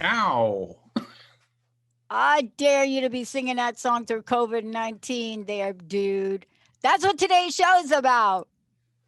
Ow. I dare you to be singing that song through COVID-19 there, dude. That's what today's show is about.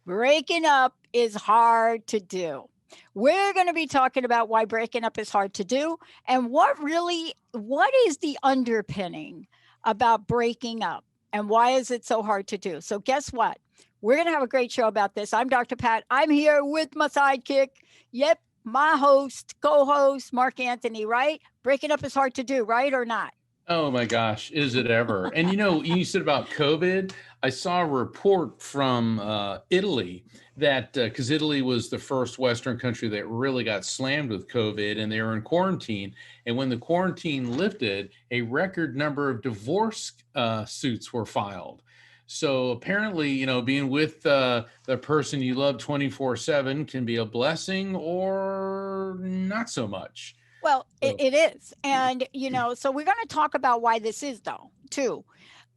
Breaking up is hard to do. We're going to be talking about why breaking up is hard to do and what is the underpinning about breaking up and why is it so hard to do? So guess what? We're going to have a great show about this. I'm Dr. Pat. I'm here with my sidekick. Yep, my host, co-host, Mark Anthony, right? Breaking up is hard to do, right or not? Oh my gosh, is it ever? And you said about COVID, I saw a report from Italy that because Italy was the first Western country that really got slammed with COVID and they were in quarantine. And when the quarantine lifted, a record number of divorce suits were filed. So apparently, being with the person you love 24/7 can be a blessing or not so much. Well, it is. And, so we're going to talk about why this is, though, too.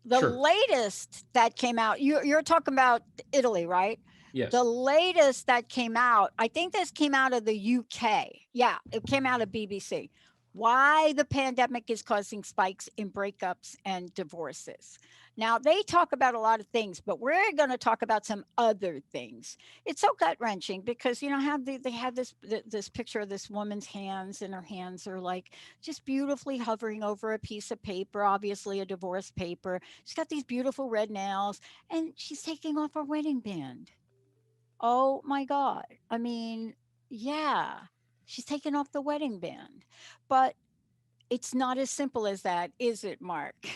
The Sure. latest that came out, you're talking about Italy, right? Yes. The latest that came out, I think this came out of the UK. Yeah, it came out of BBC. Why the pandemic is causing spikes in breakups and divorces. Now, they talk about a lot of things, but we're going to talk about some other things. It's so gut-wrenching because, they have this picture of this woman's hands, and her hands are like just beautifully hovering over a piece of paper, obviously a divorce paper. She's got these beautiful red nails, and she's taking off her wedding band. Oh, my God. I mean, yeah, she's taking off the wedding band. But it's not as simple as that, is it, Mark?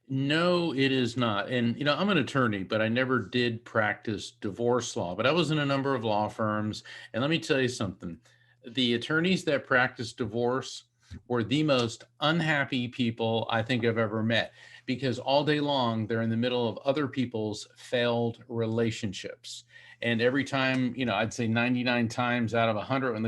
No, it is not. And, I'm an attorney, but I never did practice divorce law, but I was in a number of law firms. And let me tell you something, the attorneys that practice divorce were the most unhappy people I think I've ever met because all day long they're in the middle of other people's failed relationships. And every time, I'd say 99 times out of 100, when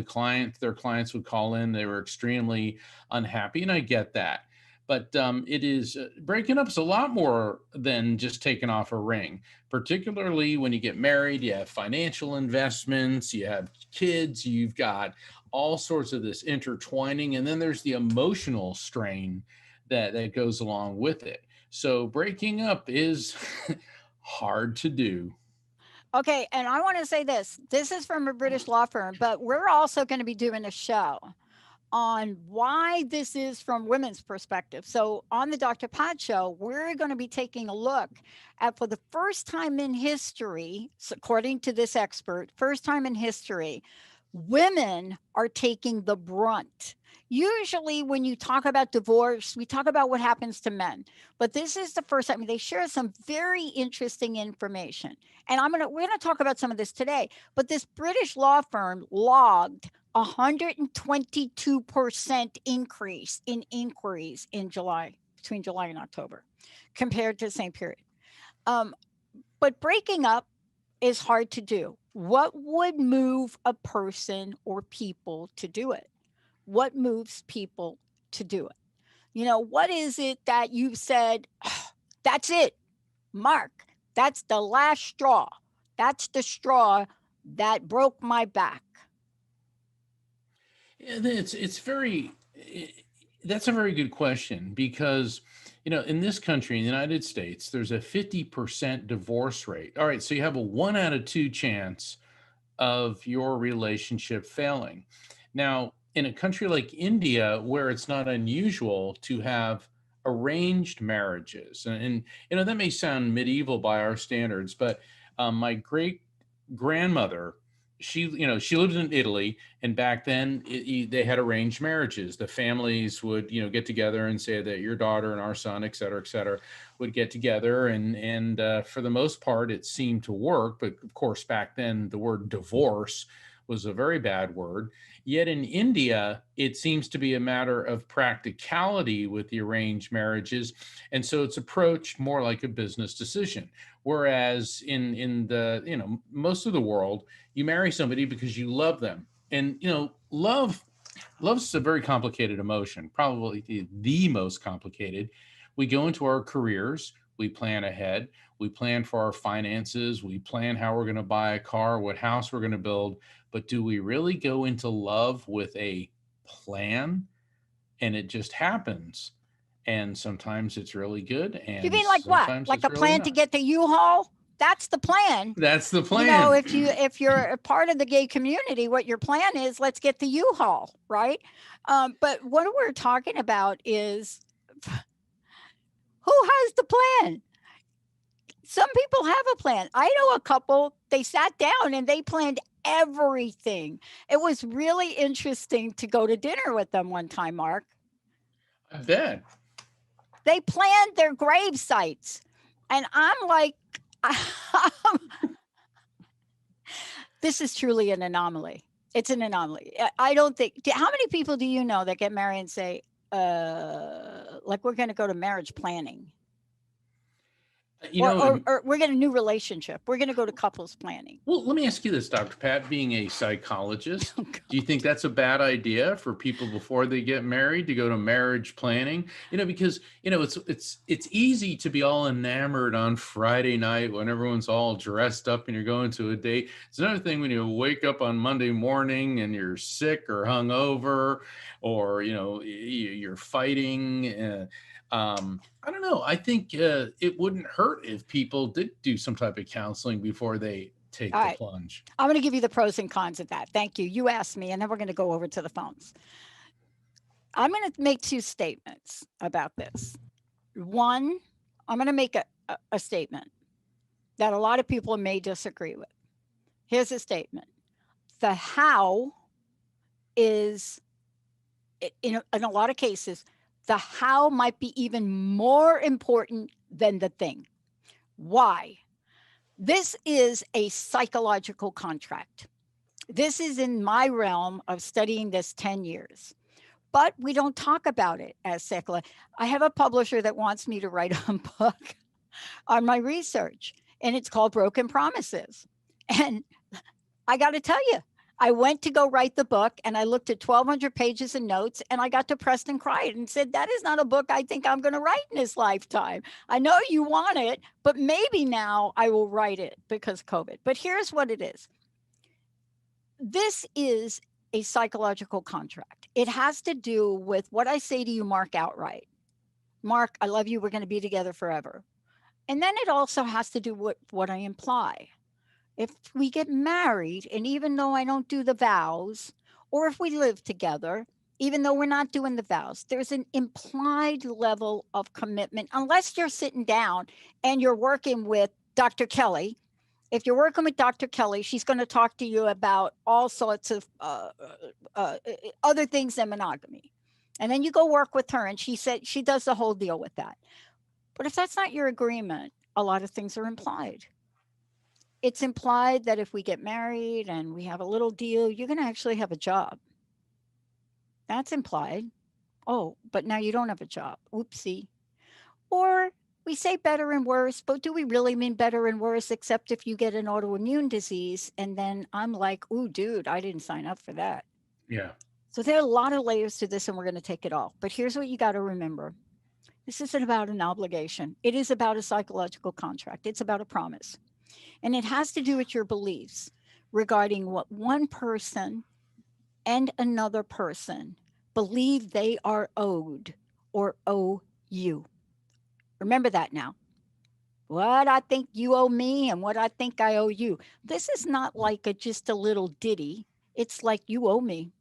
their clients would call in, they were extremely unhappy. And I get that. But it is breaking up is a lot more than just taking off a ring, particularly when you get married, you have financial investments, you have kids, you've got all sorts of this intertwining. And then there's the emotional strain that goes along with it. So breaking up is hard to do. Okay, and I want to say this. This is from a British law firm, but we're also going to be doing a show on why this is from women's perspective. So on the Dr. Pat show, we're going to be taking a look at, for the first time in history, according to this expert, first time in history, Women are taking the brunt. Usually, when you talk about divorce, we talk about what happens to men. But this is the first time they share some very interesting information. And we're gonna talk about some of this today. But this British law firm logged 122% increase in inquiries in July, between July and October, compared to the same period. But breaking up is hard to do. What would move a person or people to do it? What moves people to do it? What is it that you've said, "Oh, that's it, Mark, that's the last straw. That's the straw that broke my back." It's very that's a very good question because in this country, in the United States, there's a 50% divorce rate. All right, so you have a 1 out of 2 chance of your relationship failing. Now, in a country like India, where it's not unusual to have arranged marriages, and that may sound medieval by our standards, but my great grandmother, she lived in Italy, and back then they had arranged marriages. The families would get together and say that your daughter and our son, et cetera, would get together, and for the most part, it seemed to work. But of course, back then, the word divorce was a very bad word. Yet in India, it seems to be a matter of practicality with the arranged marriages, and so it's approached more like a business decision. Whereas in the most of the world, you marry somebody because you love them, and love's a very complicated emotion, probably the most complicated. We go into our careers, we plan ahead, we plan for our finances, we plan how we're going to buy a car, what house we're going to build. But do we really go into love with a plan? And it just happens. And sometimes it's really good, You and mean like what? sometimes Like it's a really plan to not. get the U-Haul? That's the plan. That's the plan. If you're a part of the gay community, what your plan is, let's get the U-Haul, right? But what we're talking about is, who has the plan? Some people have a plan. I know a couple, they sat down and they planned everything. It was really interesting to go to dinner with them one time, Mark. I bet. They planned their grave sites. And I'm like, this is truly an anomaly. It's an anomaly. I don't think, how many people do you know that get married and say, like, we're going to go to marriage planning? You know, Or we're getting a new relationship. We're going to go to couples planning. well, let me ask you this, Dr. Pat, being a psychologist, Oh, do you think that's a bad idea for people before they get married to go to marriage planning? Because it's easy to be all enamored on Friday night when everyone's all dressed up and you're going to a date. It's another thing when you wake up on Monday morning and you're sick or hungover, or you're fighting. I don't know. I think it wouldn't hurt if people did do some type of counseling before they take All the right. plunge. I'm going to give you the pros and cons of that. Thank you. You asked me, and then we're going to go over to the phones. I'm going to make 2 statements about this. One, I'm going to make a statement that a lot of people may disagree with. Here's a statement. The how is, in a lot of cases, the how might be even more important than the thing. Why? This is a psychological contract. This is in my realm of studying this 10 years, but we don't talk about it as secular. I have a publisher that wants me to write a book on my research, and it's called Broken Promises. And I got to tell you, I went to go write the book, and I looked at 1,200 pages of notes, and I got depressed and cried and said, that is not a book I think I'm going to write in this lifetime. I know you want it, but maybe now I will write it because of COVID. But here's what it is. This is a psychological contract. It has to do with what I say to you, Mark, outright. Mark, I love you. We're going to be together forever. And then it also has to do with what I imply. If we get married, and even though I don't do the vows, or if we live together, even though we're not doing the vows, there's an implied level of commitment, unless you're sitting down and you're working with Dr. Kelly If you're working with Dr. Kelly, she's going to talk to you about all sorts of other things than monogamy. And then you go work with her, and she said she does the whole deal with that. But if that's not your agreement, a lot of things are implied. It's implied that if we get married and we have a little deal, you're going to actually have a job. That's implied. Oh, but now you don't have a job. Oopsie. Or we say better and worse, but do we really mean better and worse, except if you get an autoimmune disease? And then I'm like, ooh, dude, I didn't sign up for that. Yeah. So there are a lot of layers to this, and we're going to take it all. But here's what you got to remember: this isn't about an obligation, it is about a psychological contract, it's about a promise. And it has to do with your beliefs regarding what one person and another person believe they are owed or owe you. Remember that now. What I think you owe me and what I think I owe you. This is not like just a little ditty. It's like you owe me.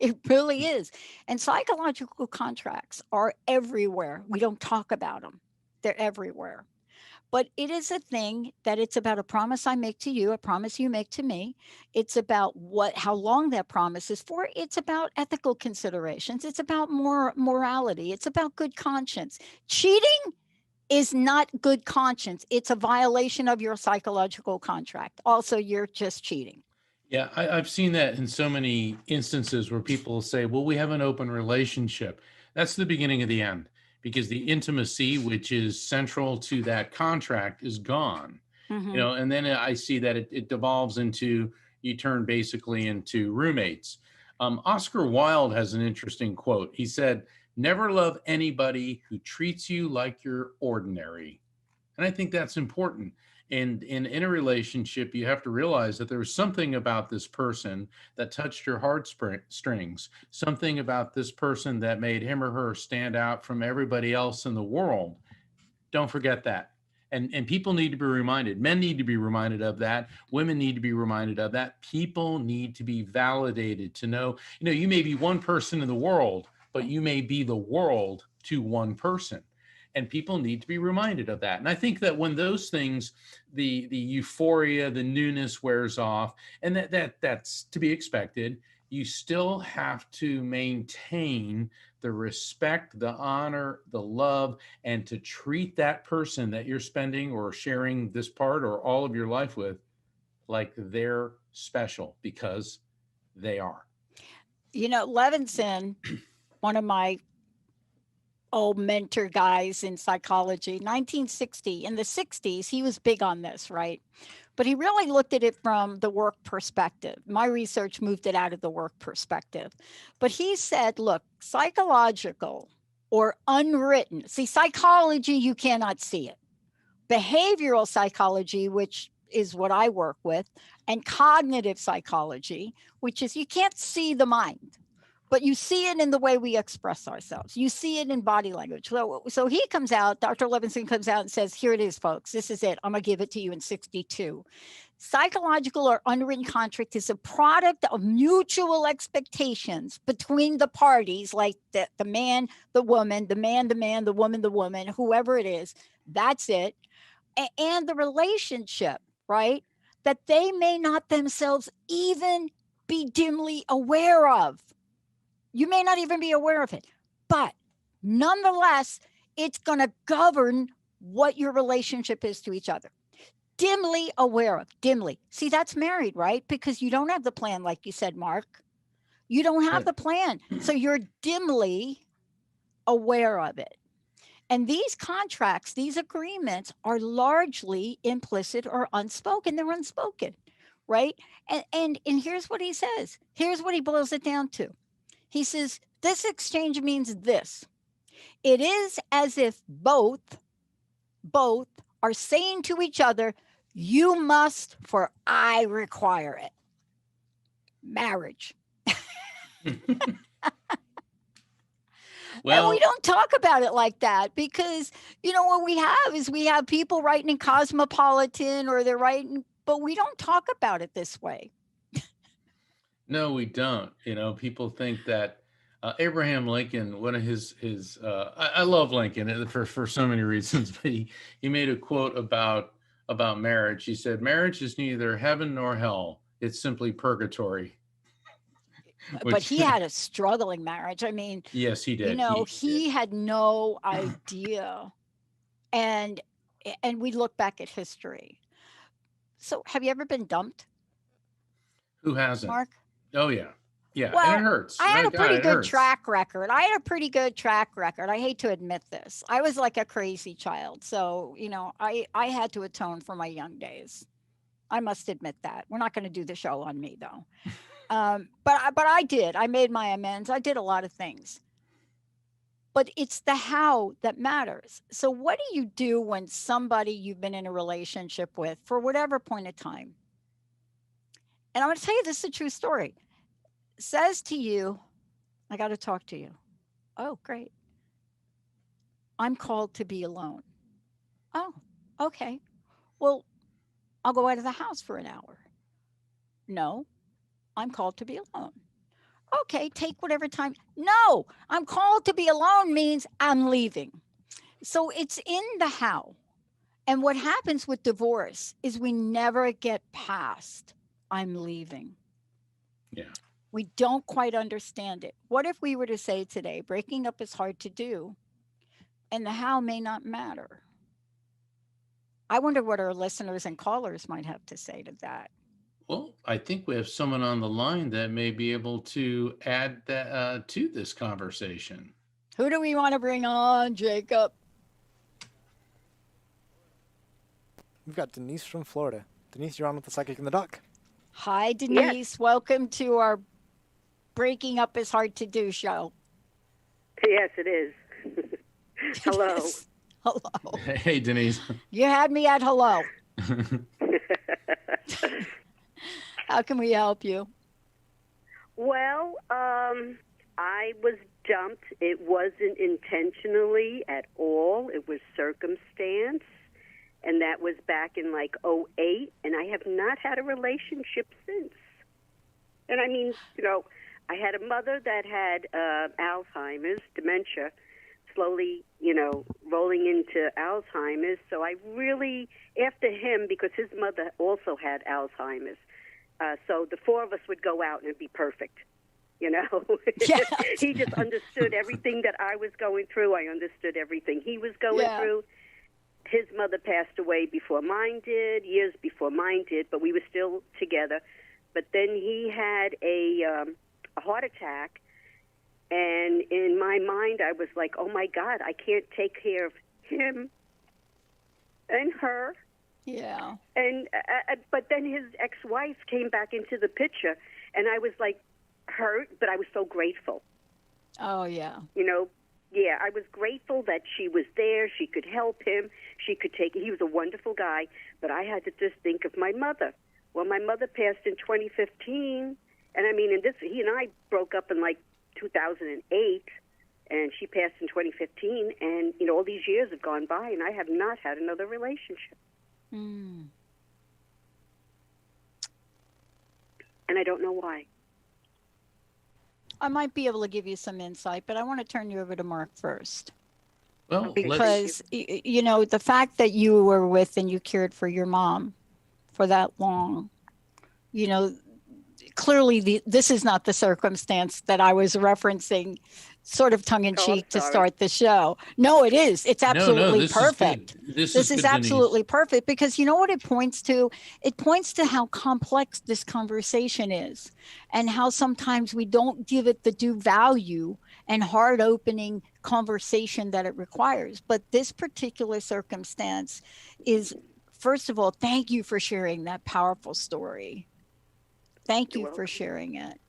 It really is. And psychological contracts are everywhere. We don't talk about them. They're everywhere. But it is a thing that it's about a promise I make to you, a promise you make to me. It's about how long that promise is for. It's about ethical considerations. It's about morality. It's about good conscience. Cheating is not good conscience. It's a violation of your psychological contract. Also, you're just cheating. Yeah, I've seen that in so many instances where people say, well, we have an open relationship. That's the beginning of the end, because the intimacy, which is central to that contract, is gone. Mm-hmm. And then I see that it devolves into, you turn basically into roommates. Oscar Wilde has an interesting quote. He said, never love anybody who treats you like you're ordinary. And I think that's important. And in a relationship, you have to realize that there's something about this person that touched your heartstrings, something about this person that made him or her stand out from everybody else in the world. Don't forget that. And people need to be reminded. Men need to be reminded of that. Women need to be reminded of that. People need to be validated to know, you may be one person in the world, but you may be the world to one person. And people need to be reminded of that. And I think that when those things, the euphoria, the newness wears off, and that's to be expected, you still have to maintain the respect, the honor, the love, and to treat that person that you're spending or sharing this part or all of your life with like they're special, because they are. Levinson, one of my old mentor guys in psychology, 1960, in the 60s, he was big on this, right? But he really looked at it from the work perspective. My research moved it out of the work perspective. But he said, look, psychological or unwritten, see, psychology, you cannot see it. Behavioral psychology, which is what I work with, and cognitive psychology, which is you can't see the mind, but you see it in the way we express ourselves. You see it in body language. So he comes out, Dr. Levinson comes out and says, here it is, folks. This is it. I'm going to give it to you in 62. Psychological or unwritten contract is a product of mutual expectations between the parties, like the man, the woman, the man, the woman, the woman, whoever it is. That's it. And the relationship, right? That they may not themselves even be dimly aware of. You may not even be aware of it, but nonetheless, it's going to govern what your relationship is to each other. Dimly aware of, dimly. See, that's married, right? Because you don't have the plan, like you said, Mark. You don't have the plan. So you're dimly aware of it. And these contracts, these agreements are largely implicit or unspoken. They're unspoken, right? And here's what he says. Here's what he boils it down to. He says, this exchange means this. It is as if both are saying to each other, you must, for I require it. Marriage. Well, and we don't talk about it like that because, what we have people writing in Cosmopolitan or they're writing, but we don't talk about it this way. No, we don't. People think that Abraham Lincoln, one of his I love Lincoln for so many reasons, but he made a quote about about marriage. He said, "Marriage is neither heaven nor hell. It's simply purgatory." But Which, he had a struggling marriage. I mean, yes, he did. He did. he had no idea. And we look back at history. So, have you ever been dumped, Who hasn't? Mark? Oh yeah, yeah, and it Well, hurts. I had Oh, a God, pretty it good hurts. track record. I had a pretty good track record. I hate to admit this. I was like a crazy child. So, I had to atone for my young days. I must admit that. We're not going to do the show on me though. But I did. I made my amends. I did a lot of things. But it's the how that matters. So, what do you do when somebody you've been in a relationship with for whatever point of time, and I'm going to tell you this is a true story, says to you, I got to talk to you. Oh, great. I'm called to be alone. Oh, okay. Well, I'll go out of the house for an hour. No, I'm called to be alone. Okay, take whatever time. No, I'm called to be alone means I'm leaving. So it's in the how. And what happens with divorce is we never get past I'm leaving. Yeah. We don't quite understand it. What if we were to say today, breaking up is hard to do, and the how may not matter? I wonder what our listeners and callers might have to say to that. Well, I think we have someone on the line that may be able to add that to this conversation. Who do we want to bring on, Jacob? We've got Denise from Florida. Denise, you're on with the Psychic in the Dock. Hi, Denise. Yes. Welcome to our Breaking Up is Hard to Do show. Yes, it is. Hello. Hello. Hey, Denise. You had me at hello. How can we help you? Well, I was dumped. It wasn't intentionally at all. It was circumstance. And that was back in like '08. And I have not had a relationship since. And I mean, I had a mother that had Alzheimer's, dementia, slowly, rolling into Alzheimer's. So I really, after him, because his mother also had Alzheimer's, so the four of us would go out and it'd be perfect, Yeah. He just understood everything that I was going through. I understood everything he was going through. His mother passed away before mine did, years before mine did, but we were still together. But then he had a heart attack, and in my mind I was like, oh my God, I can't take care of him and her. Yeah. And but then his ex-wife came back into the picture, and I was like hurt, but I was so grateful. Oh, yeah. Yeah, I was grateful that she was there. She could help him. She could take it. He was a wonderful guy, but I had to just think of my mother. Well, my mother passed in 2015, and I mean, he and I broke up in like 2008, and she passed in 2015, and all these years have gone by, and I have not had another relationship. Mm. And I don't know why. I might be able to give you some insight, but I want to turn you over to Mark first. Well, because, the fact that you were with and you cared for your mom for that long, clearly this is not the circumstance that I was referencing sort of tongue-in-cheek to start the show. No, it is. It's absolutely perfect. This is absolutely perfect because you know what it points to? It points to how complex this conversation is and how sometimes we don't give it the due value and heart-opening conversation that it requires. But this particular circumstance is, first of all, thank you for sharing that powerful story. Thank you for sharing it.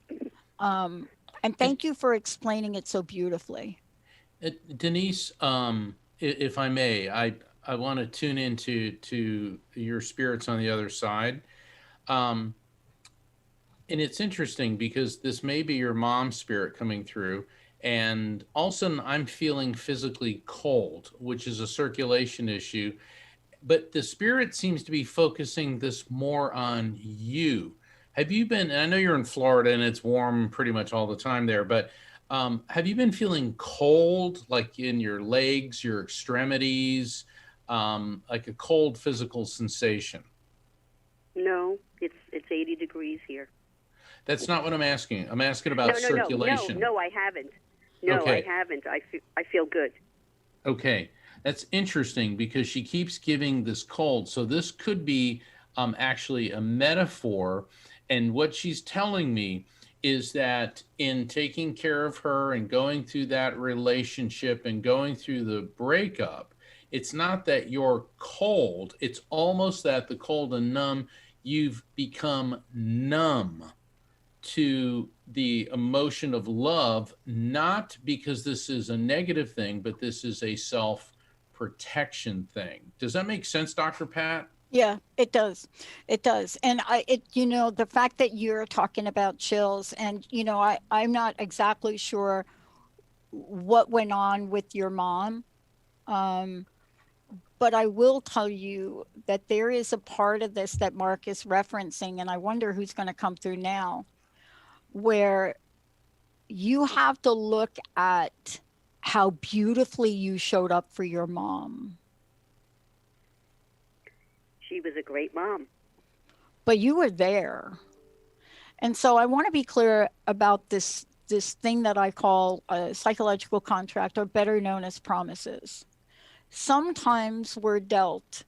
And thank you for explaining it so beautifully. Denise, if I may, I want to tune into your spirits on the other side. And it's interesting because this may be your mom's spirit coming through. And all of a sudden I'm feeling physically cold, which is a circulation issue. But the spirit seems to be focusing this more on you. Have you been, and I know you're in Florida and it's warm pretty much all the time there, but have you been feeling cold, like in your legs, your extremities, like a cold physical sensation? No, it's 80 degrees here. That's not what I'm asking. I'm asking about No, circulation. no, I haven't. No, Okay. I haven't. I feel good. Okay, that's interesting because she keeps giving this cold. So this could be actually a metaphor. And what she's telling me is that in taking care of her and going through that relationship and going through the breakup, it's not that you're cold. It's almost that the cold and numb, you've become numb to the emotion of love, not because this is a negative thing, but this is a self protection thing. Does that make sense, Dr. Pat? Yeah, it does. It does. And the fact that you're talking about chills, and, I'm not exactly sure what went on with your mom. But I will tell you that there is a part of this that Mark is referencing, and I wonder who's going to come through now, where you have to look at how beautifully you showed up for your mom. She was a great mom. But you were there. And so I want to be clear about this thing that I call a psychological contract, or better known as promises. Sometimes we're dealt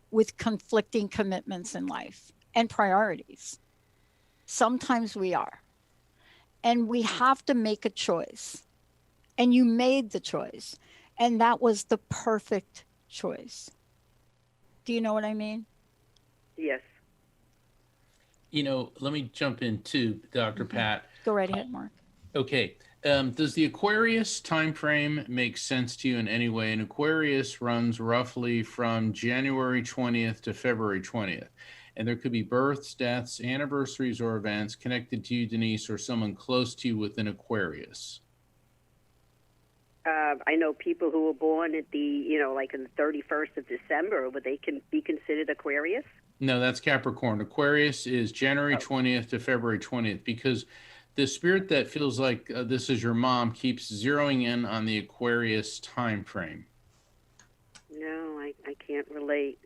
with conflicting commitments in life and priorities. Sometimes we are. And we have to make a choice. And you made the choice. And that was the perfect choice. Do you know what I mean? Yes. Let me jump in too, Dr. Pat. Go right ahead, Mark. Okay. Does the Aquarius time frame make sense to you in any way? And Aquarius runs roughly from January 20th to February 20th. And there could be births, deaths, anniversaries, or events connected to you, Denise, or someone close to you within Aquarius. I know people who were born at like in the 31st of December, but they can be considered Aquarius? No, that's Capricorn. Aquarius is January 20th to February 20th, because the spirit that feels like this is your mom keeps zeroing in on the Aquarius time frame. No, I can't relate.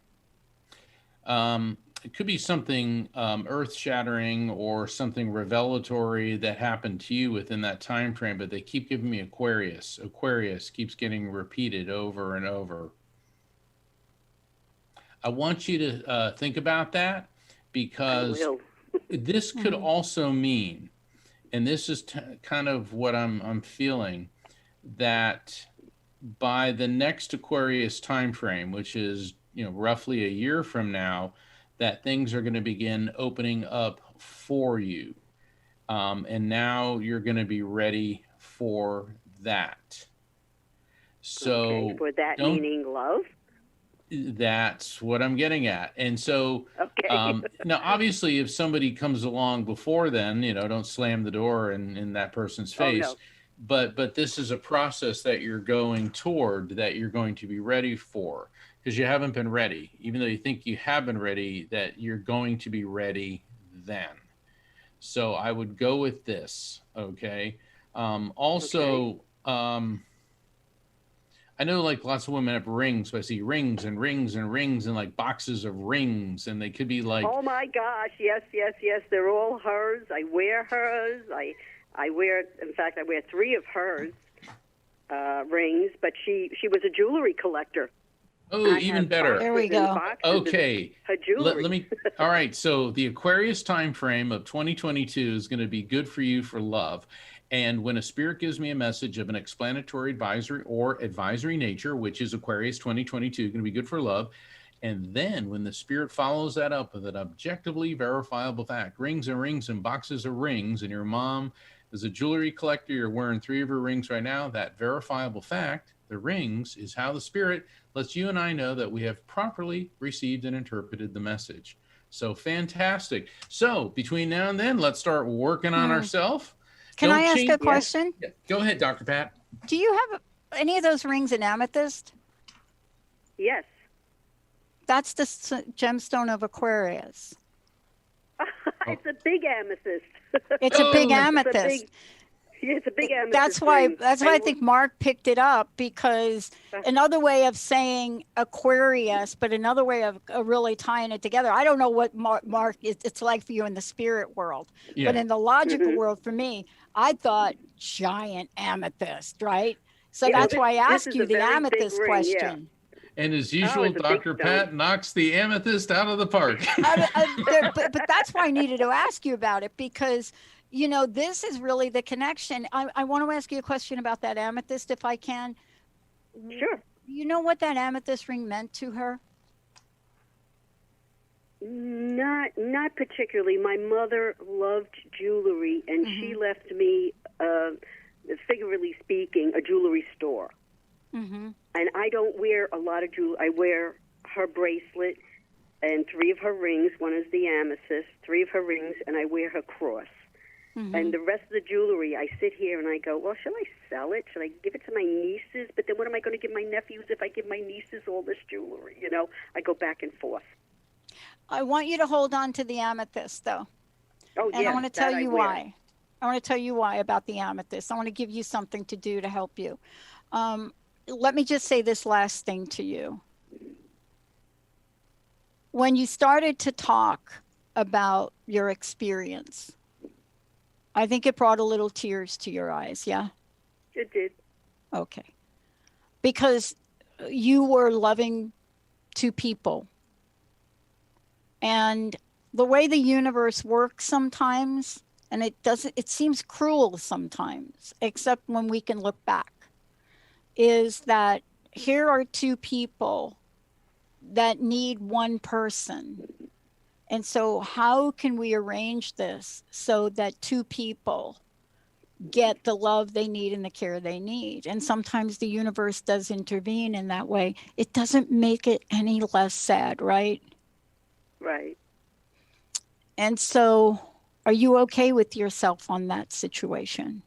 It could be something earth-shattering or something revelatory that happened to you within that time frame, but they keep giving me Aquarius. Aquarius keeps getting repeated over and over. I want you to think about that, because this could also mean, and this is kind of what I'm feeling, that by the next Aquarius time frame, which is roughly a year from now, that things are going to begin opening up for you. And now you're going to be ready for that. So for that meaning love? That's what I'm getting at. And so now, obviously, if somebody comes along before then, don't slam the door in that person's face. Oh, no. But this is a process that you're going toward, that you're going to be ready for, because you haven't been ready. Even though you think you have been ready, that you're going to be ready then. So I would go with this, okay? I know like lots of women have rings, but I see rings and rings and rings and like boxes of rings, and they could be like... Oh, my gosh, yes. They're all hers. I wear hers. I wear 3 of hers rings, but she was a jewelry collector. Oh, even better. There we go. Okay. Her jewelry. Let me. All right. So the Aquarius time frame of 2022 is going to be good for you for love. And when a spirit gives me a message of an explanatory, advisory, or advisory nature, which is Aquarius 2022, going to be good for love. And then when the spirit follows that up with an objectively verifiable fact, rings and rings and boxes of rings, and your mom is a jewelry collector, you're wearing 3 of her rings right now, that verifiable fact, the rings, is how the spirit lets you and I know that we have properly received and interpreted the message. So fantastic. So between now and then, let's start working on ourselves. Can I ask a question? Yeah. Go ahead, Dr. Pat. Do you have any of those rings in amethyst? Yes. That's the gemstone of Aquarius. It's a big amethyst. It's a big amethyst. Yeah, it's a big amethyst That's why. ring. That's why I think Mark picked it up, because another way of saying Aquarius, but another way of really tying it together. I don't know what Mark it's like for you in the spirit world, Yeah. but in the logical world, for me, I thought giant amethyst, right? So Yeah, that's why I this asked is you a the very big amethyst ring, yeah. question. And as usual, it's a big Dr. stone. Pat knocks the amethyst out of the park. But that's why I needed to ask you about it, because you know this is really the connection. I want to ask you a question about that amethyst, if I can. Sure. You know what that amethyst ring meant to her? Not particularly. My mother loved jewelry, and she left me, figuratively speaking, a jewelry store. And I don't wear a lot of jewelry. I wear her bracelet and 3 of her rings. One is the amethyst, 3 of her rings, and I wear her cross. And the rest of the jewelry, I sit here and I go, well, shall I sell it? Should I give it to my nieces? But then what am I going to give my nephews if I give my nieces all this jewelry? You know, I go back and forth. I want you to hold on to the amethyst, though. Oh, and yes, I want to tell you I wear. why. I want to tell you why about the amethyst. I want to give you something to do to help you. Let me just say this last thing to you. When you started to talk about your experience, I think it brought a little tears to your eyes, yeah? It did. Okay. Because you were loving 2 people. And the way the universe works sometimes, and it seems cruel sometimes, except when we can look back, is that here are 2 people that need one person. And so how can we arrange this so that 2 people get the love they need and the care they need? And sometimes the universe does intervene in that way. It doesn't make it any less sad, right? Right. And so are you okay with yourself on that situation?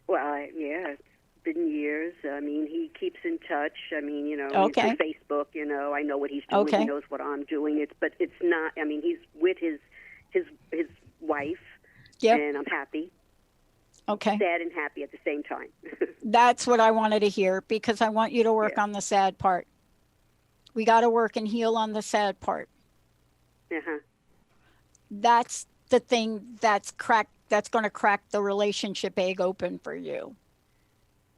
Well, yeah, it's been years. I mean, he keeps in touch. I mean, you know, Okay. through Facebook, you know, I know what he's doing. Okay. He knows what I'm doing. But it's not, I mean, he's with his wife, Yep. and I'm happy. Okay. Sad and happy at the same time. That's what I wanted to hear, because I want you to work Yeah. on the sad part. We got to work and heal on the sad part. Uh-huh. That's the thing that's going to crack the relationship egg open for you.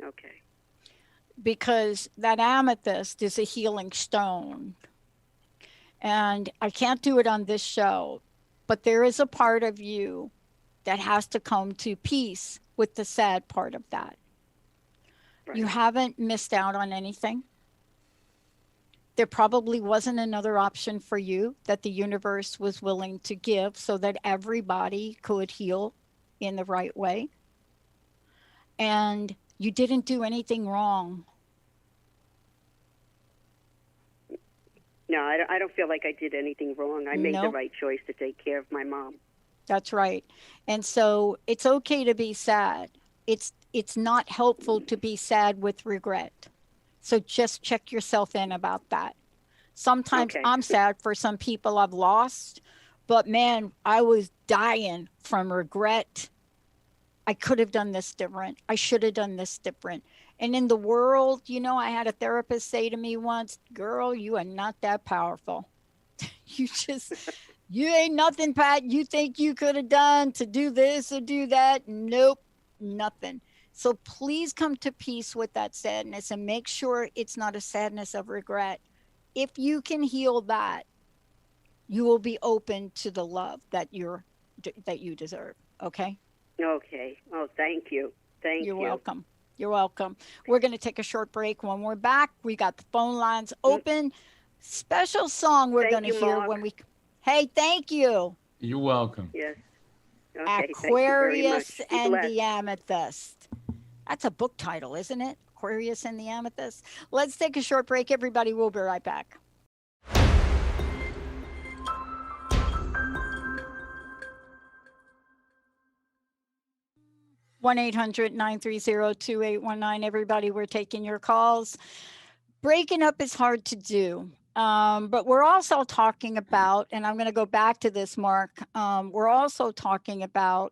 Okay. Because that amethyst is a healing stone. And I can't do it on this show, but there is a part of you that has to come to peace with the sad part of that. Right. You haven't missed out on anything. There probably wasn't another option for you that the universe was willing to give so that everybody could heal in the right way. And you didn't do anything wrong. No, I don't feel like I did anything wrong. I made the Nope. right choice to take care of my mom. That's right. And so it's okay to be sad. It's not helpful to be sad with regret. So just check yourself in about that. Sometimes Okay. I'm sad for some people I've lost, but man, I was dying from regret. I could have done this different. I should have done this different. And in the world, you know, I had a therapist say to me once, girl, you are not that powerful. You ain't nothing, Pat. You think you could have done to do this or do that? Nope, nothing. So please come to peace with that sadness and make sure it's not a sadness of regret. If you can heal that, you will be open to the love that you deserve. Okay? Okay. Oh, thank you. Thank you. You're welcome. You're welcome. We're going to take a short break. When we're back, we got the phone lines open. Special song we're going to hear Mark. when we. Hey, thank you. You're welcome. Yes. Okay, Aquarius thank you very much. Be and blessed. the Amethyst. That's a book title, isn't it? Aquarius and the Amethyst. Let's take a short break, everybody. We'll be right back. One 800-930-2819. Everybody, we're taking your calls. Breaking up is hard to do. But we're also talking about, and I'm going to go back to this, Mark. We're also talking about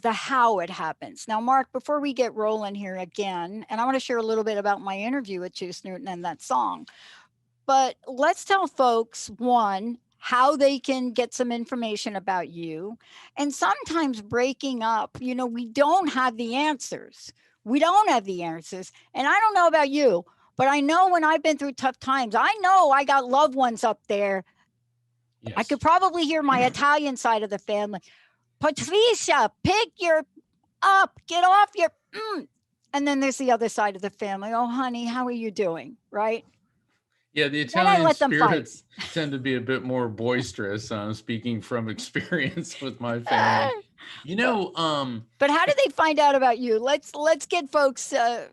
the how it happens. Now, Mark, before we get rolling here again, and I want to share a little bit about my interview with Juice Newton and that song, but let's tell folks, one, how they can get some information about you. And sometimes breaking up, we don't have the answers. We don't have the answers. And I don't know about you, but I know when I've been through tough times, I know I got loved ones up there. Yes. I could probably hear my Italian side of the family. Patricia, pick your up, get off your. And then there's the other side of the family. Oh, honey, how are you doing? Right? Yeah, the Then I Italian let them fight. spirits tend to be a bit more boisterous. Speaking from experience with my family. But how do they find out about you? Let's get folks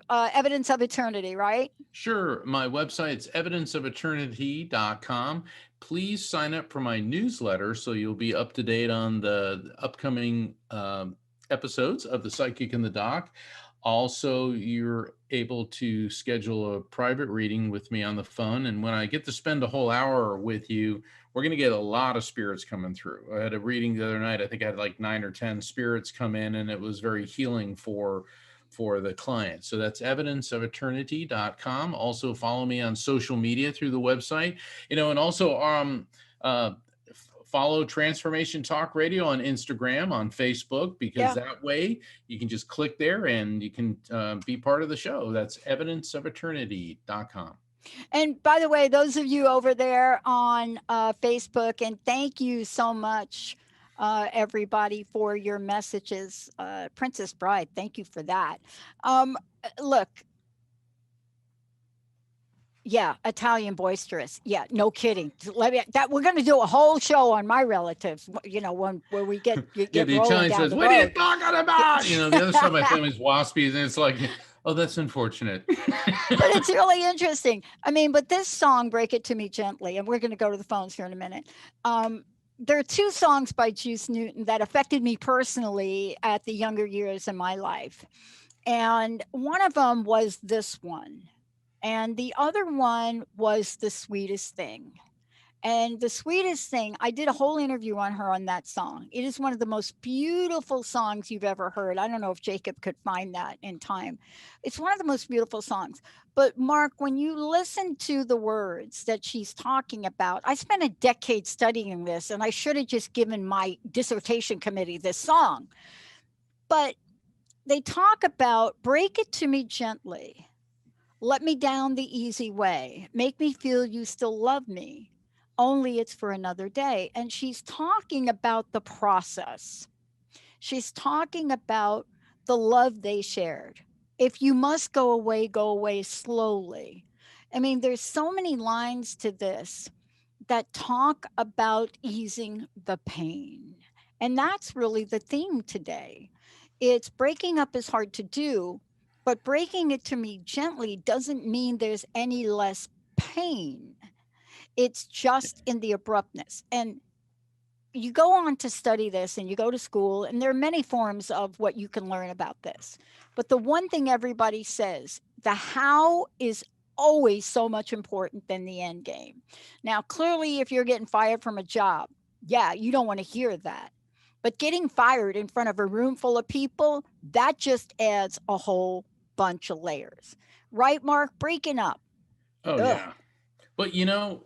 evidence of eternity, right? Sure. My website's evidenceofeternity.com. Please sign up for my newsletter so you'll be up to date on the upcoming episodes of The Psychic and the Doc. Also, you're able to schedule a private reading with me on the phone. And when I get to spend a whole hour with you, we're going to get a lot of spirits coming through. I had a reading the other night. I think I had like 9 or 10 spirits come in, and it was very healing for the client. So that's evidenceofeternity.com. Also follow me on social media through the website, and also follow Transformation Talk Radio on Instagram, on Facebook, because that way you can just click there and you can be part of the show. That's evidenceofeternity.com. And by the way, those of you over there on Facebook, and thank you so much, everybody, for your messages. Princess Bride, thank you for that. Look, yeah, Italian boisterous. Yeah, no kidding. We're going to do a whole show on my relatives. Where we get the Italian says, "What are you talking about?" The other side of my family's waspies, and it's like, oh, that's unfortunate. But it's really interesting. But this song, "Break It to Me Gently," and we're going to go to the phones here in a minute. There are 2 songs by Juice Newton that affected me personally at the younger years in my life, and one of them was this one. And the other one was The Sweetest Thing. And The Sweetest Thing, I did a whole interview on her on that song. It is one of the most beautiful songs you've ever heard. I don't know if Jacob could find that in time. It's one of the most beautiful songs. But Mark, when you listen to the words that she's talking about, I spent a decade studying this, and I should have just given my dissertation committee this song. But they talk about, break it to me gently. Let me down the easy way. Make me feel you still love me. Only it's for another day. And she's talking about the process. She's talking about the love they shared. If you must go away slowly. There's so many lines to this that talk about easing the pain. And that's really the theme today. It's breaking up is hard to do, but breaking it to me gently doesn't mean there's any less pain. It's just in the abruptness. And you go on to study this and you go to school, and there are many forms of what you can learn about this. But the one thing everybody says, the how is always so much important than the end game. Now, clearly, if you're getting fired from a job, you don't want to hear that. But getting fired in front of a room full of people, that just adds a whole bunch of layers. Right, Mark? Breaking up. Oh, yeah. But,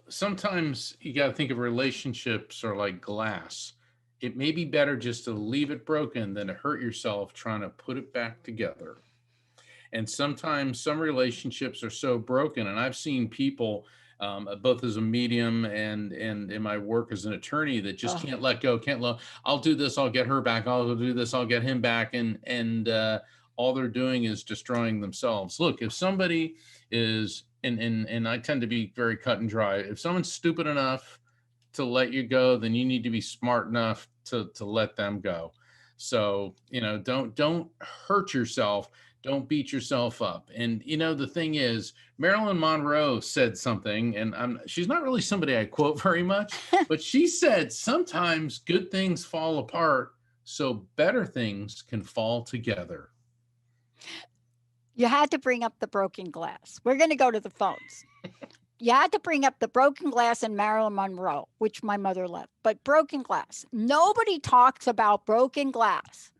sometimes you got to think of relationships are like glass. It may be better just to leave it broken than to hurt yourself trying to put it back together. And sometimes some relationships are so broken, and I've seen people, both as a medium and in my work as an attorney, that just can't let go, I'll do this, I'll get her back, I'll do this, I'll get him back, and all they're doing is destroying themselves. Look, if somebody is, and I tend to be very cut and dry, if someone's stupid enough to let you go, then you need to be smart enough to let them go. So, don't hurt yourself. Don't beat yourself up. And, the thing is, Marilyn Monroe said something, and she's not really somebody I quote very much, but she said, sometimes good things fall apart so better things can fall together. You had to bring up the broken glass. We're going to go to the phones. You had to bring up the broken glass and Marilyn Monroe, which my mother loved, but broken glass. Nobody talks about broken glass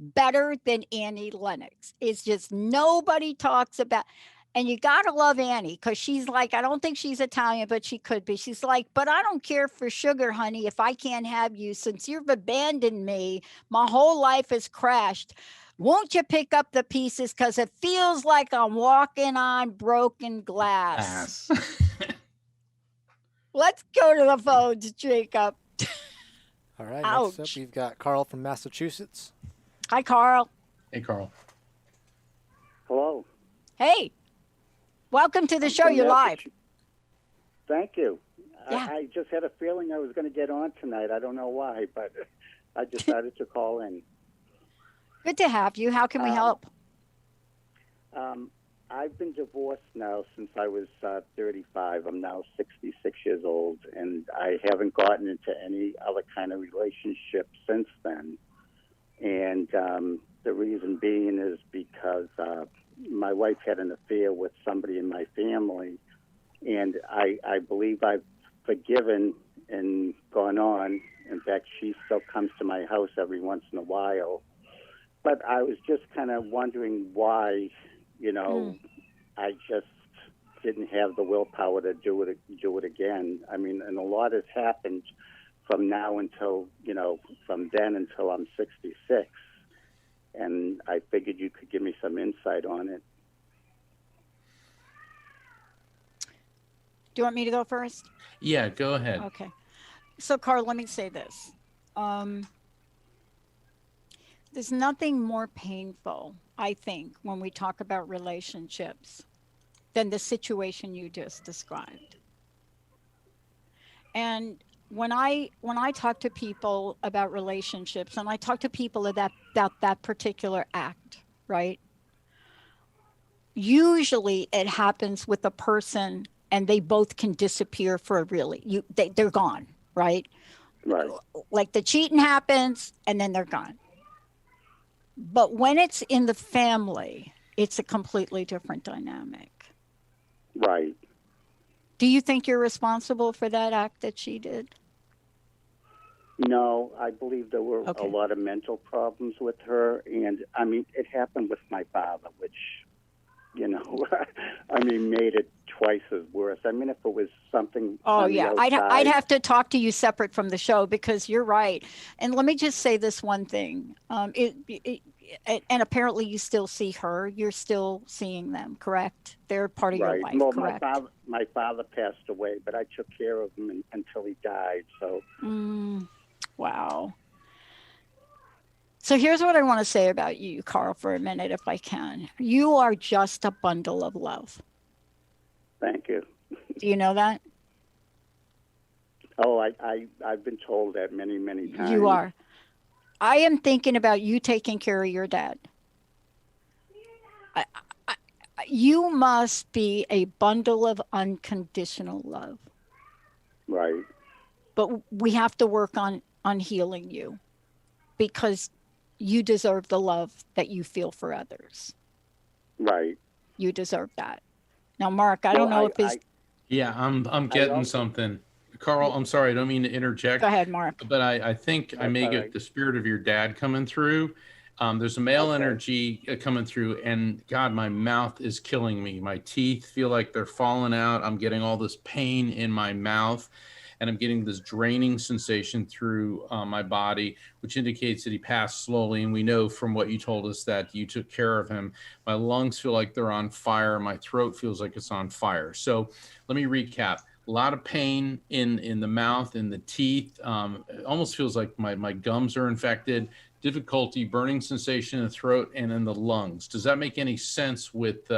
better than Annie Lennox. It's just nobody talks about. And you got to love Annie because she's like, I don't think she's Italian, but she could be. She's like, but I don't care for sugar, honey, if I can't have you. Since you've abandoned me, my whole life has crashed. Won't you pick up the pieces? Because it feels like I'm walking on broken glass. Let's go to the phones, Jacob. All right, Ouch. next up we've got Carl from Massachusetts. Hi, Carl. Hey, Carl. Hello. Hey, welcome to the show. from You're live. Thank you. Yeah. I just had a feeling I was going to get on tonight. I don't know why, but I decided to call in. Good to have you. How can we help? I've been divorced now since I was 35. I'm now 66 years old, and I haven't gotten into any other kind of relationship since then. And the reason being is because my wife had an affair with somebody in my family, and I believe I've forgiven and gone on. In fact, she still comes to my house every once in a while. But I was just kind of wondering why, I just didn't have the willpower to do it again. I mean, and a lot has happened from now until, from then until I'm 66. And I figured you could give me some insight on it. Do you want me to go first? Yeah, go ahead. Okay. So, Carl, let me say this. There's nothing more painful, I think, when we talk about relationships than the situation you just described. And when I talk to people about relationships, and I talk to people about that particular act, right? Usually it happens with a person and they both can disappear for they're gone, right? Right. Like the cheating happens and then they're gone. But when it's in the family, it's a completely different dynamic. Right. Do you think you're responsible for that act that she did? No, I believe there were Okay. a lot of mental problems with her. And, I mean, it happened with my father, which, made it twice as worse. I mean, if it was something on the I'd outside, have to talk to you separate from the show because you're right. And let me just say this one thing. And apparently you still see her. You're still seeing them, correct? They're part of your right. life, Well, correct? my father passed away, but I took care of him until he died. So, Wow. So here's what I want to say about you, Carl, for a minute, if I can. You are just a bundle of love. thank you. Do you know that? Oh, I've been told that many, many times. You are. I am thinking about you taking care of your dad. You must be a bundle of unconditional love. Right. But we have to work on healing you because you deserve the love that you feel for others. Right. You deserve that. Now, Mark, I don't know if his... Yeah, I'm getting something. Carl, I'm sorry, I don't mean to interject. Go ahead, Mark. But I think I may all get right. the spirit of your dad coming through. There's a male energy coming through, and God, my mouth is killing me. My teeth feel like they're falling out. I'm getting all this pain in my mouth, and I'm getting this draining sensation through my body, which indicates that he passed slowly. And we know from what you told us that you took care of him. My lungs feel like they're on fire. My throat feels like it's on fire. So let me recap. A lot of pain in the mouth, in the teeth. It almost feels like my gums are infected. Difficulty, burning sensation in the throat and in the lungs. Does that make any sense with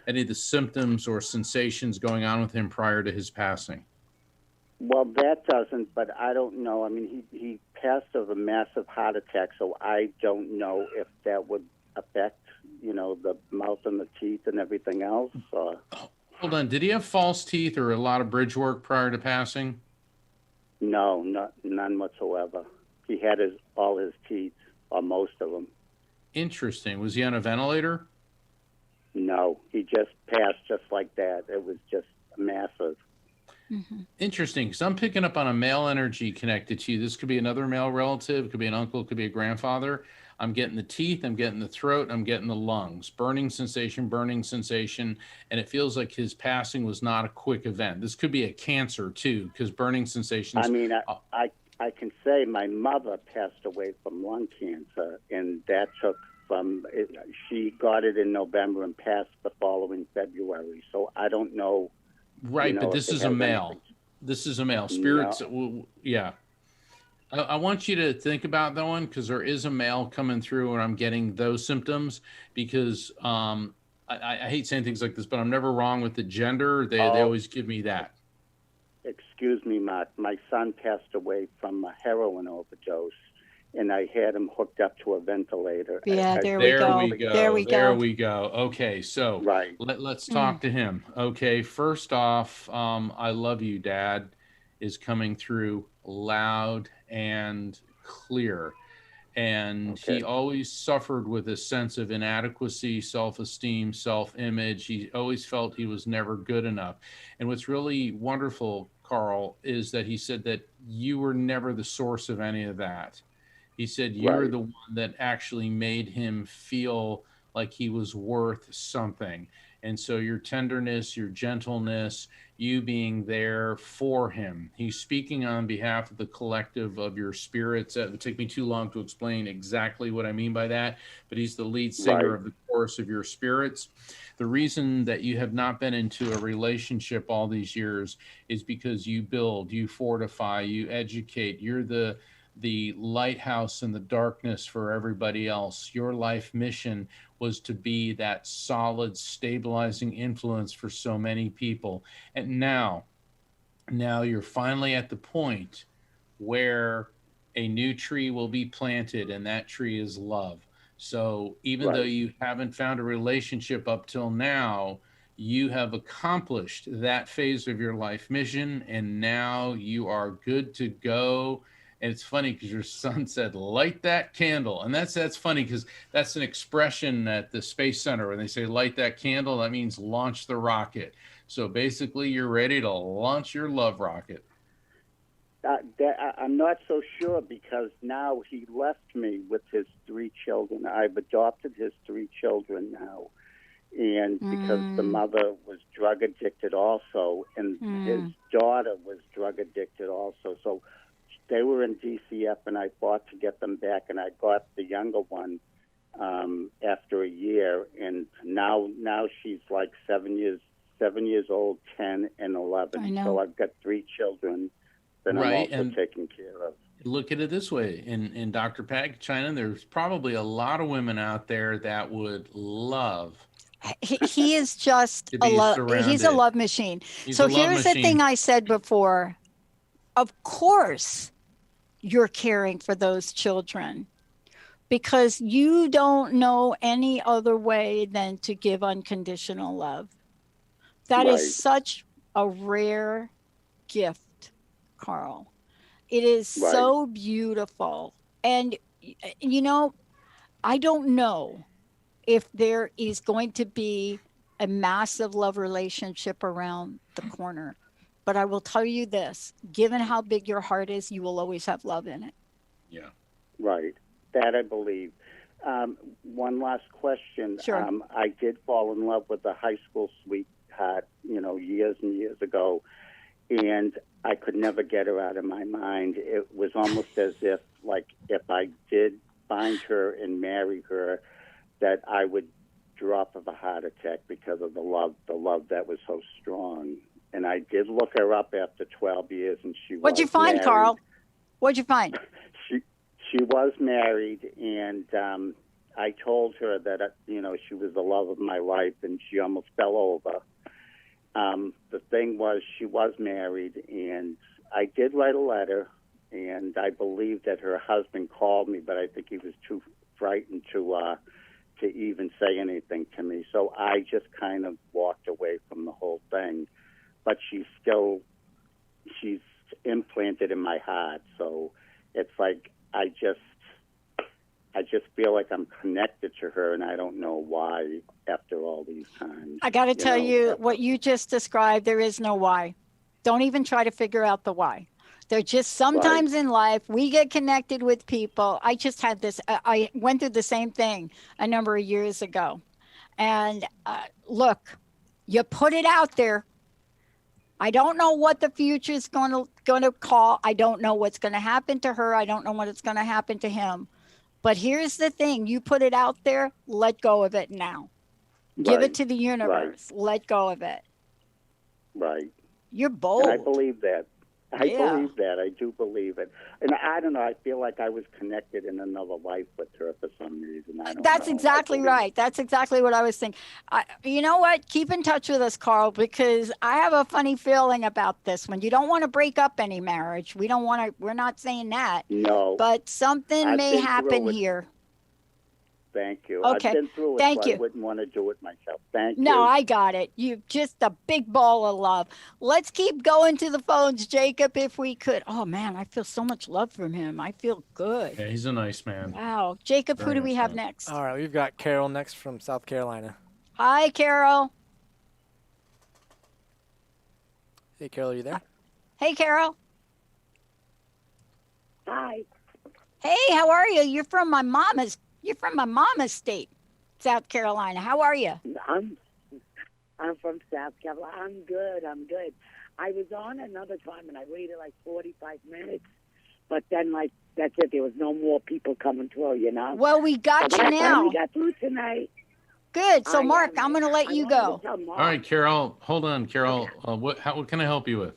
any of the symptoms or sensations going on with him prior to his passing? Well, that doesn't, but I don't know. I mean, he passed of a massive heart attack, so I don't know if that would affect, the mouth and the teeth and everything else. Hold on. Did he have false teeth or a lot of bridge work prior to passing? No, none whatsoever. He had all his teeth, or most of them. Interesting. Was he on a ventilator? No, he just passed just like that. It was just massive. Interesting, because I'm picking up on a male energy connected to you. This could be another male relative, could be an uncle, could be a grandfather. I'm getting the teeth, I'm getting the throat, I'm getting the lungs. Burning sensation, and it feels like his passing was not a quick event. This could be a cancer too, because burning sensations. I mean, I can say my mother passed away from lung cancer, and that took she got it in November and passed the following February. So I don't know. Right, but if this it is a has male. anything. This is a male. Spirits, No. yeah. I want you to think about that one, because there is a male coming through and I'm getting those symptoms, because I hate saying things like this, but I'm never wrong with the gender. They always give me that. Excuse me, Mark. My son passed away from a heroin overdose, and I had him hooked up to a ventilator. Yeah, There we go. Okay, so Right. let's talk to him. Okay, first off, I love you, Dad, is coming through loud and clear. And he always suffered with a sense of inadequacy, self-esteem, self-image. He always felt he was never good enough. And what's really wonderful, Carl, is that he said that you were never the source of any of that. He said you're the one that actually made him feel like he was worth something. And so your tenderness, your gentleness, you being there for him. He's speaking on behalf of the collective of your spirits. It would take me too long to explain exactly what I mean by that, but he's the lead singer of the chorus of your spirits. The reason that you have not been into a relationship all these years is because you build, you fortify, you educate. You're the lighthouse in the darkness for everybody else. Your life mission was to be that solid, stabilizing influence for so many people. And now you're finally at the point where a new tree will be planted, and that tree is love. So even though you haven't found a relationship up till now, you have accomplished that phase of your life mission, and now you are good to go. And it's funny because your son said, light that candle. And that's funny because that's an expression at the Space Center when they say light that candle, that means launch the rocket. So basically you're ready to launch your love rocket. I'm not so sure, because now he left me with his 3 children. I've adopted his 3 children now. And because the mother was drug addicted also, and his daughter was drug addicted also. So they were in DCF, and I fought to get them back, and I got the younger one after a year, and now she's like 7 years old, 10 and 11. So I've got 3 children that I'm also taking care of. Look at it this way, in Dr. Pat China, there's probably a lot of women out there that would love. He is just he's a love machine. So here's the thing I said before. Of course, you're caring for those children, because you don't know any other way than to give unconditional love. That is such a rare gift, Carl. It is so beautiful. And, I don't know if there is going to be a massive love relationship around the corner. But I will tell you this, given how big your heart is, you will always have love in it. Yeah. Right. That I believe. One last question. Sure. I did fall in love with a high school sweetheart, years and years ago, and I could never get her out of my mind. It was almost as if I did find her and marry her, that I would drop of a heart attack because of the love that was so strong. And I did look her up after 12 years, and she was What'd you find, married. Carl? What'd you find? She was married, and I told her that, she was the love of my life, and she almost fell over. The thing was, she was married, and I did write a letter, and I believe that her husband called me, but I think he was too frightened to even say anything to me. So I just kind of walked away from the whole thing. But she's implanted in my heart. So it's like I just feel like I'm connected to her, and I don't know why after all these times. I got to tell you, what you just described, there is no why. Don't even try to figure out the why. They're just sometimes in life we get connected with people. I just had this, I went through the same thing a number of years ago. And look, you put it out there. I don't know what the future is going to call. I don't know what's going to happen to her. I don't know what it's going to happen to him. But here's the thing. You put it out there, let go of it now. Give it to the universe. Let go of it. Right. You're bold. And I believe that. I believe that. I do believe it. And I don't know. I feel like I was connected in another life with her for some reason. That's exactly right. That's exactly what I was thinking. You know what? Keep in touch with us, Carl, because I have a funny feeling about this one. You don't want to break up any marriage. We don't want to. We're not saying that. No. But something may happen here. Thank you. Okay. I've been through it, Thank so you. I wouldn't want to do it myself. Thank you. No, I got it. You just a big ball of love. Let's keep going to the phones, Jacob, if we could. Oh, man, I feel so much love from him. I feel good. Yeah, he's a nice man. Wow. Jacob, who do we have next? All right, we've got Carol next from South Carolina. Hi, Carol. Hey, Carol, are you there? Hey, Carol. Hi. Hey, how are you? You're from my mama's state, South Carolina. How are you? I'm from South Carolina. I'm good. I was on another time and I waited like 45 minutes, but then like that's it. There was no more people coming through, you know. Well, we got you now. We got through tonight. Good. So, Mark, I'm going to let you go. All right, Carol. Hold on, Carol. What can I help you with?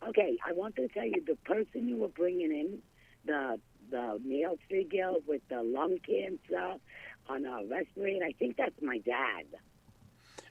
Okay, I want to tell you the person you were bringing in, the male figure with the lung cancer on a respirator. I think that's my dad.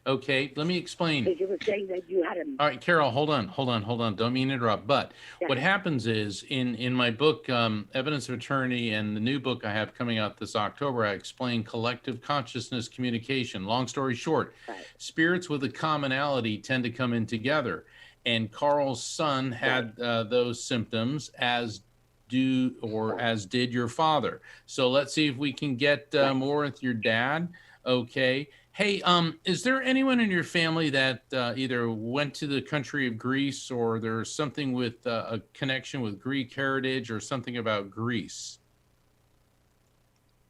Okay, let me explain. Because you were saying that you had him. All right, Carol, hold on. Don't mean to interrupt. But what happens is in my book, Evidence of Eternity, and the new book I have coming out this October, I explain collective consciousness communication. Long story short, spirits with a commonality tend to come in together. And Carl's son had those symptoms, as did your father. So let's see if we can get more with your dad. Okay. Hey, is there anyone in your family that either went to the country of Greece, or there's something with a connection with Greek heritage, or something about Greece?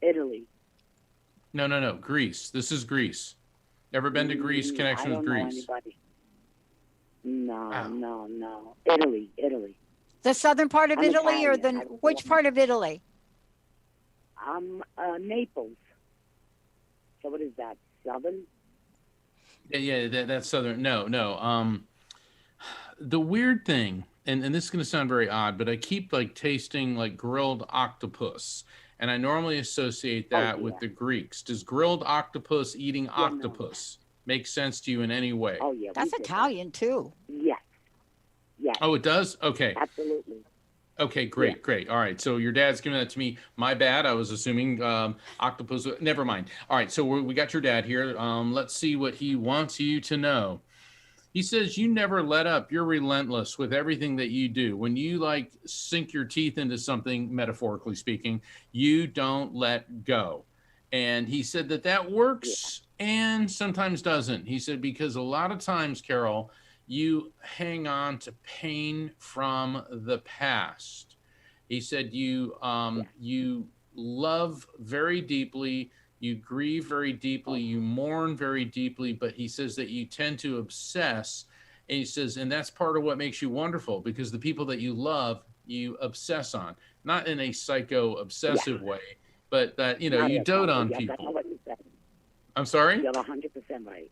Italy. No. Greece. This is Greece. Ever been to Greece? Connection with Greece? No. Italy. The southern part of Italy, or which part of Italy? Naples. So what is that? Southern? Yeah, that's southern. No. The weird thing, and this is going to sound very odd, but I keep like tasting like grilled octopus, and I normally associate that with the Greeks. Does grilled octopus, eating octopus, make sense to you in any way? Oh yeah, that's Italian too. Yes. Oh, it does? Okay. Absolutely. Okay, great. All right, so your dad's giving that to me. My bad. I was assuming octopus. Never mind. All right, so we got your dad here. Let's see what he wants you to know. He says you never let up. You're relentless with everything that you do. When you like sink your teeth into something, metaphorically speaking, you don't let go. And he said that works and sometimes doesn't. He said because a lot of times, Carol, you hang on to pain from the past. He said you love very deeply, you grieve very deeply, you mourn very deeply, but he says that you tend to obsess. And he says, and that's part of what makes you wonderful, because the people that you love, you obsess on, not in a psycho obsessive way, but that, you dote on people. I'm sorry? You're 100% right.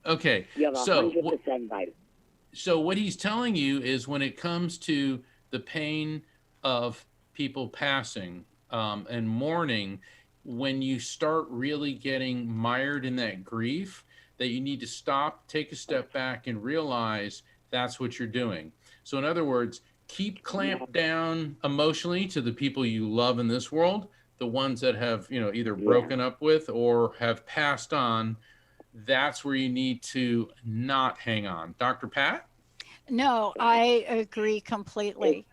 Okay. You're 100% right. So what he's telling you is when it comes to the pain of people passing and mourning, when you start really getting mired in that grief, that you need to stop, take a step back, and realize that's what you're doing. So in other words, keep clamped down emotionally to the people you love in this world, the ones that have, either broken up with or have passed on. That's where you need to not hang on. Dr. Pat? No, I agree completely.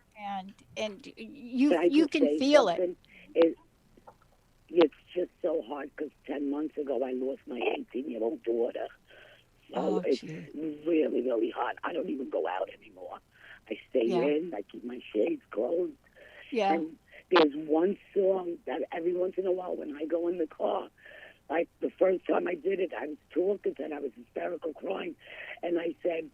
And you can feel it. It's just so hard because 10 months ago I lost my 18-year-old daughter. Oh, it's gee. really, really hot. I don't even go out anymore. I stay Yeah. in. I keep my shades closed. Yeah. And there's one song that every once in a while when I go in the car, like the first time I did it, I was talking and I was hysterical crying. And I said,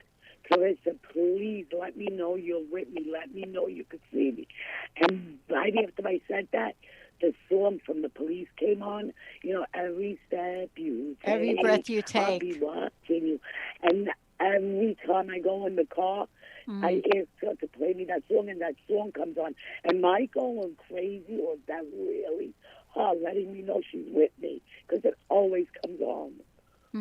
Clarissa, please let me know you're with me. Let me know you could see me. And right after I said that, the song from the Police came on. You know, every step you take, Every breath you I'll take. be watching you. And every time I go in the car, I ask her to play me that song, and that song comes on. Am I going crazy, or is that really her letting me know she's with me? Because it always comes on.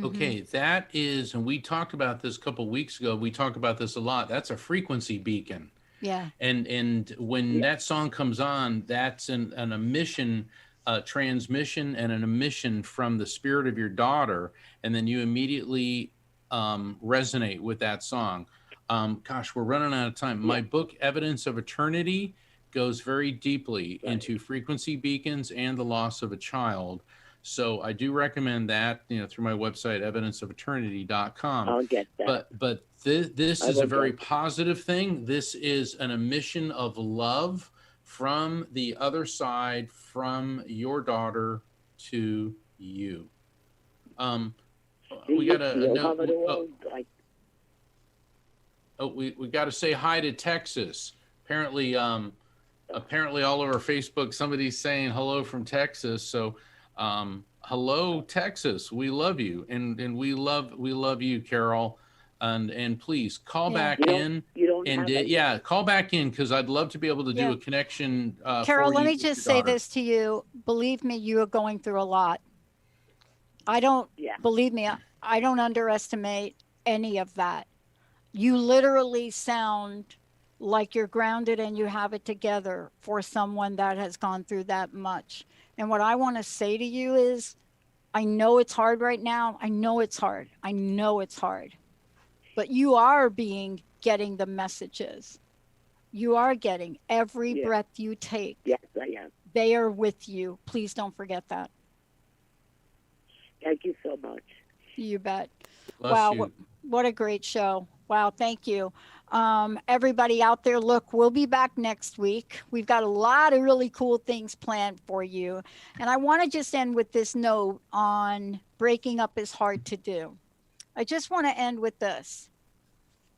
Okay, that is, and we talked about this a couple weeks ago. We talk about this a lot. That's a frequency beacon. Yeah. And when that song comes on, that's an emission, transmission and an emission from the spirit of your daughter, and then you immediately resonate with that song. Gosh, we're running out of time. My book, Evidence of Eternity, goes very deeply into frequency beacons and the loss of a child. So I do recommend that, through my website, evidenceofeternity.com. I'll get that. But this is a very positive thing. This is an emission of love from the other side, from your daughter to you. We got a note. We got to say hi to Texas. Apparently all over Facebook, somebody's saying hello from Texas. So, hello, Texas. We love you, and we love you, Carol. And please call back in. Call back in, because I'd love to be able to do a connection. Carol, for let you me with just your say daughter. this to you. Believe me, you are going through a lot. Believe me, I don't underestimate any of that. You literally sound like you're grounded and you have it together for someone that has gone through that much. And what I want to say to you is, I know it's hard right now. I know it's hard. But you are getting the messages. You are getting every breath you take. Yes, I am. They are with you. Please don't forget that. Thank you so much. You bet. Bless Wow, you. what a great show. Wow, thank you. Everybody out there, look, we'll be back next week. We've got a lot of really cool things planned for you. And I want to just end with this note on breaking up is hard to do. I just want to end with this.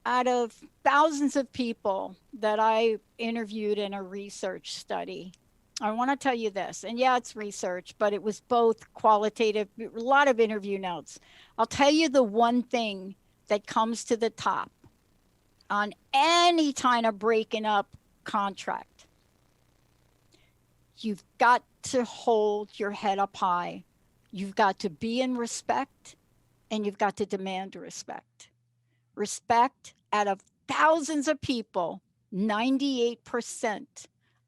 Out of thousands of people that I interviewed in a research study, I want to tell you this, and yeah, it's research, but it was both qualitative, a lot of interview notes. I'll tell you the one thing that comes to the top on any kind of breaking up contract. You've got to hold your head up high. You've got to be in respect, and you've got to demand respect. Respect. Out of thousands of people, 98%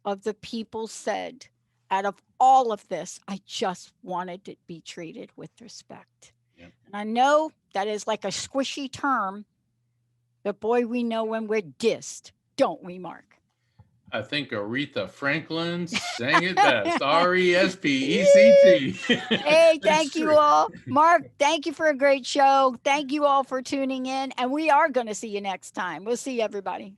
of the people said, out of all of this, I just wanted to be treated with respect. Yep. And I know that is like a squishy term, but boy, we know when we're dissed, don't we, Mark? I think Aretha Franklin sang it best. R-E-S-P-E-C-T. Hey, thank you all. Mark, thank you for a great show. Thank you all for tuning in. And we are going to see you next time. We'll see everybody.